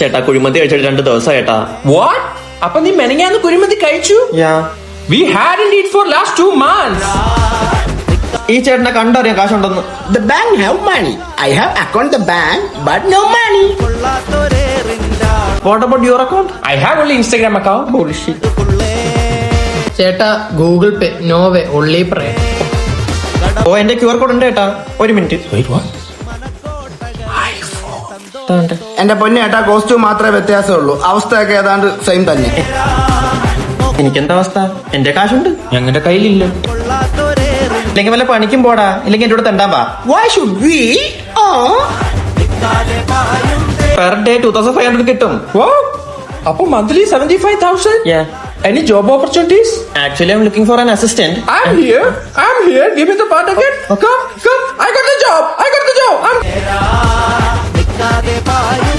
ചേട്ടാ കുഴിമന്തി കഴിച്ചിട്ട് 2 ദിവസം ചേട്ടാ. What? അപ്പൊ നീ മെനങ്ങാന്ന് കുഴിമന്തി കഴിച്ചു? We hadn't eat for last 2 months. ഈ ചേട്ടനെ കണ്ടറിയാം കാശുണ്ടെന്ന്. The bank have money. I have account the bank, but no money. What about your account? I have only Instagram account. Bullshit. ചേട്ടാ ഗൂഗിൾ പേ നോ വേ ഒള്ളി പ്രേ. ഓ എന്റെ QR code ഉണ്ട് ചേട്ടാ. 1 minute. Wait, what? എന്റെ പൊന്നേട്ടാ costume മാത്രമേ വ്യത്യാസമുള്ളൂ, അവസ്ഥയൊക്കെ ഏതാണ്ട് same തന്നെ. എനിക്കെന്താ അവസ്ഥ? എന്റെ കാശുണ്ട്. ഞങ്ങളുടെ കയ്യിലില്ല. ഇല്ലെങ്കിൽ വല്ല പണിക്കും പോടാ, ഇല്ലെങ്കിൽ എന്റെ കൂടെ തെണ്ടാൻ വാ. Why should we? Per day 2500 കിട്ടും. Wow. അപ്പൊ monthly 75,000? Yeah. Any job opportunities? Actually, I'm looking for an assistant. I'm here. Give me the part again. Come. I got the job. I'm